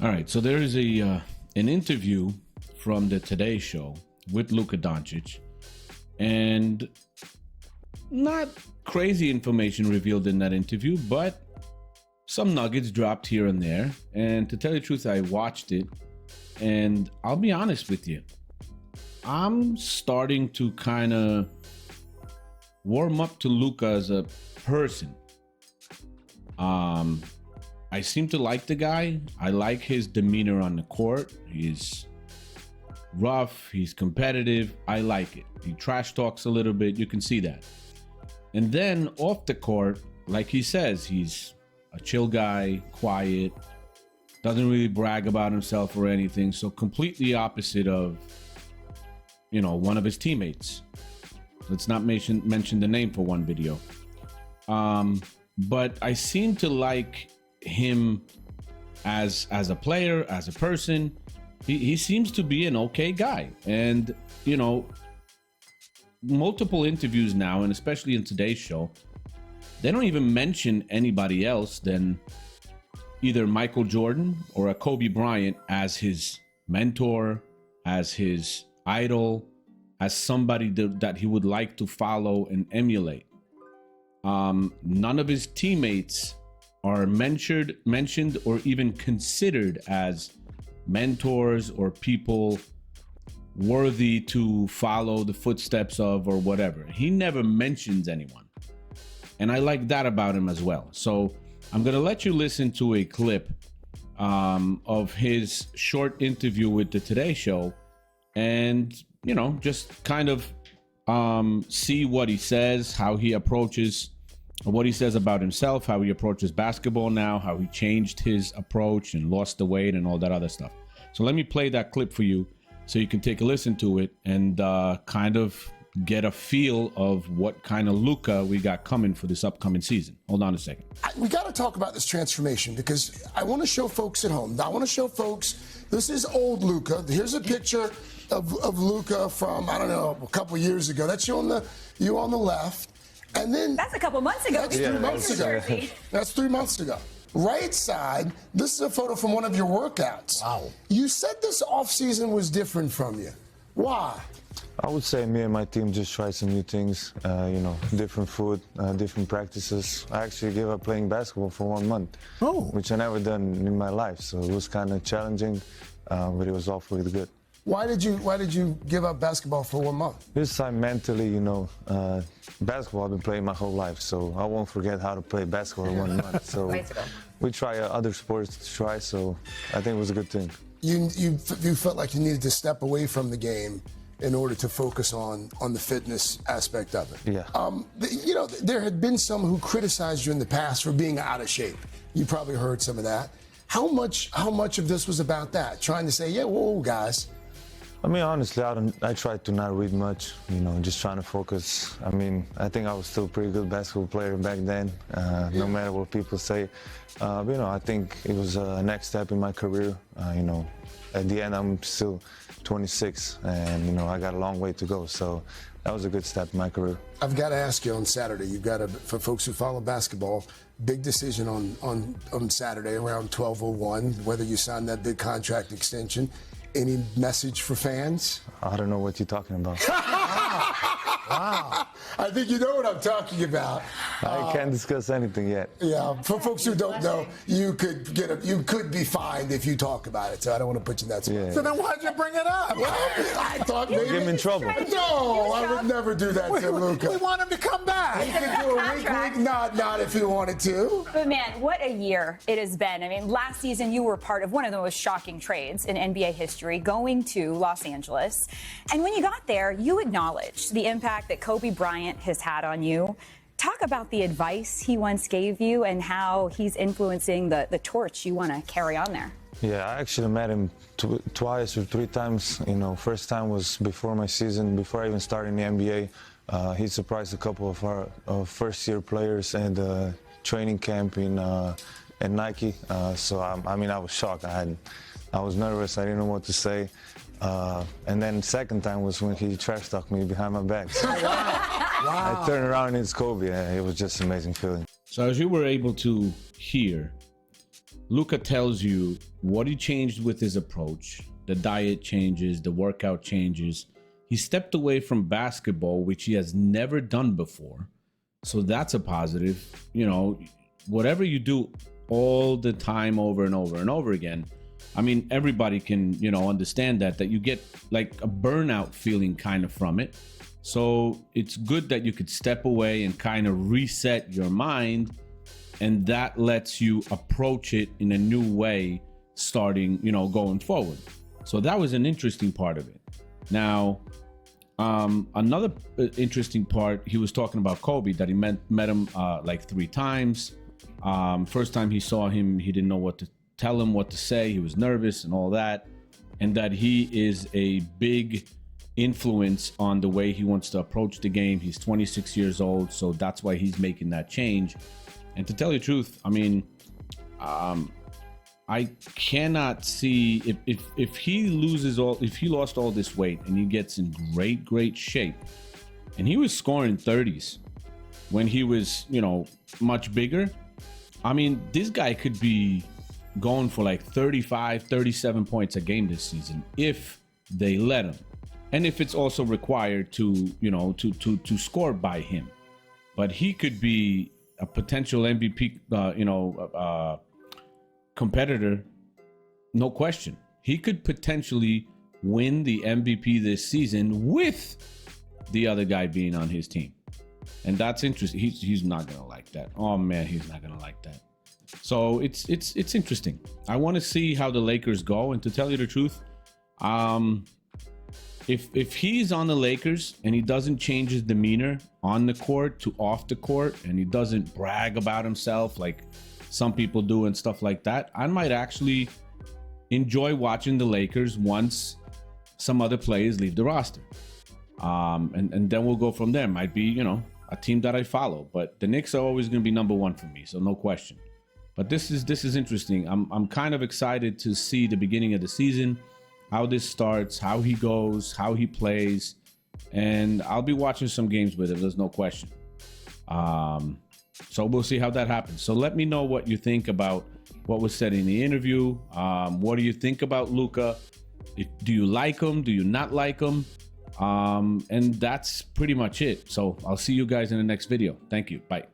All right, so there is an interview from the Today Show with Luka Doncic, and not crazy information revealed in that interview, but some nuggets dropped here and there. And to tell you the truth, I watched it, and I'll be honest with you, I'm starting to kind of warm up to Luka as a person. I seem to like the guy. I like his demeanor on the court. He's rough, he's competitive. I like it. He trash talks a little bit. You can see that. And then off the court, like he says, he's a chill guy, quiet, doesn't really brag about himself or anything. So completely opposite of, one of his teammates. Let's not mention the name for one video. But I seem to like him as a player, as a person. He seems to be an okay guy. And, multiple interviews now, and especially in Today's Show, they don't even mention anybody else than either Michael Jordan or a Kobe Bryant as his mentor, as his idol, as somebody that he would like to follow and emulate. None of his teammates are mentioned or even considered as mentors or people worthy to follow the footsteps of or whatever. He never mentions anyone. And I like that about him as well. So I'm going to let you listen to a clip of his short interview with the Today Show and, just kind of see what he says, how he approaches, what he says about himself, how he approaches basketball now, how he changed his approach and lost the weight and all that other stuff. So let me play that clip for you so you can take a listen to it and kind of get a feel of what kind of Luka we got coming for this upcoming season. Hold on a second. We got to talk about this transformation because I want to show folks at home. I want to show folks, this is old Luka. Here's a picture of Luka from, I don't know, a couple years ago. That's you on the left. And then that's a couple months ago. That's 3 months ago. That's 3 months ago. Right side, this is a photo from one of your workouts. Wow. You said this offseason was different from you. Why? I would say me and my team just tried some new things, different food, different practices. I actually gave up playing basketball for 1 month, which I never done in my life. So it was kind of challenging, but it was awfully good. Why did you give up basketball for 1 month? This time mentally, basketball I've been playing my whole life, so I won't forget how to play basketball in 1 month. So we try other sports to try, so I think it was a good thing. You felt like you needed to step away from the game in order to focus on the fitness aspect of it. Yeah. There had been some who criticized you in the past for being out of shape. You probably heard some of that. How much of this was about that? Trying to say, yeah, whoa, guys. I mean, honestly, I tried to not read much, just trying to focus. I mean, I think I was still a pretty good basketball player back then, no matter what people say. I think it was a next step in my career. At the end, I'm still 26, and, I got a long way to go. So that was a good step in my career. I've got to ask you on Saturday, for folks who follow basketball, big decision on Saturday around 12:01, whether you sign that big contract extension. Any message for fans? I don't know what you're talking about. Wow. I think you know what I'm talking about. I can't discuss anything yet. Yeah, for folks who don't know, you could be fined if you talk about it. So I don't want to put you in that spot. Yeah. So then why'd you bring it up? Well, I thought maybe Get him in trouble. No, I would never do that to Luka. We want him to come back. He could do a wink, nod if he wanted to. But man, what a year it has been. I mean, last season you were part of one of the most shocking trades in NBA history, going to Los Angeles. And when you got there, you acknowledged the impact that Kobe Bryant has had on you. Talk about the advice he once gave you and how he's influencing the torch you want to carry on there. Yeah, I actually met him twice or three times. First time was before my season, before I even started in the NBA. He surprised a couple of our first-year players at the training camp at Nike. So I was shocked. I was nervous. I didn't know what to say. And then second time was when he trash talked me behind my back. So wow. I turned around and it's Kobe. It was just an amazing feeling. So as you were able to hear, Luka tells you what he changed with his approach. The diet changes, the workout changes. He stepped away from basketball, which he has never done before. So that's a positive. You know, whatever you do all the time over and over and over again, I mean, everybody can, you know, understand that you get like a burnout feeling kind of from it. So it's good that you could step away and kind of reset your mind, and that lets you approach it in a new way starting, you know, going forward. So that was an interesting part of it. Now, another interesting part, he was talking about Kobe, that he met him like 3 times. First time he saw him, he didn't know what to tell him, what to say. He was nervous and all that. And that he is a big influence on the way he wants to approach the game. He's 26 years old, so that's why he's making that change. And to tell you the truth, I mean, I cannot see if he lost all this weight and he gets in great shape, and he was scoring 30s when he was, you know, much bigger. I mean, this guy could be going for like 35, 37 points a game this season if they let him. And if it's also required to, you know, to score by him. But he could be a potential MVP, competitor, no question. He could potentially win the MVP this season with the other guy being on his team. And that's interesting. He's not going to like that. Oh, man, he's not going to like that. So it's interesting. I want to see how the Lakers go. And to tell you the truth, if he's on the Lakers and he doesn't change his demeanor on the court to off the court, and he doesn't brag about himself like some people do and stuff like that, I might actually enjoy watching the Lakers once some other players leave the roster. And then we'll go from there. Might be, you know, a team that I follow, but the Knicks are always going to be number 1 for me, so no question. But this is interesting. I'm kind of excited to see the beginning of the season, how this starts, how he goes, how he plays, and I'll be watching some games with him. There's no question. So we'll see how that happens. So let me know what you think about what was said in the interview. What do you think about Luka? Do you like him? Do you not like him? And that's pretty much it. So I'll see you guys in the next video. Thank you. Bye.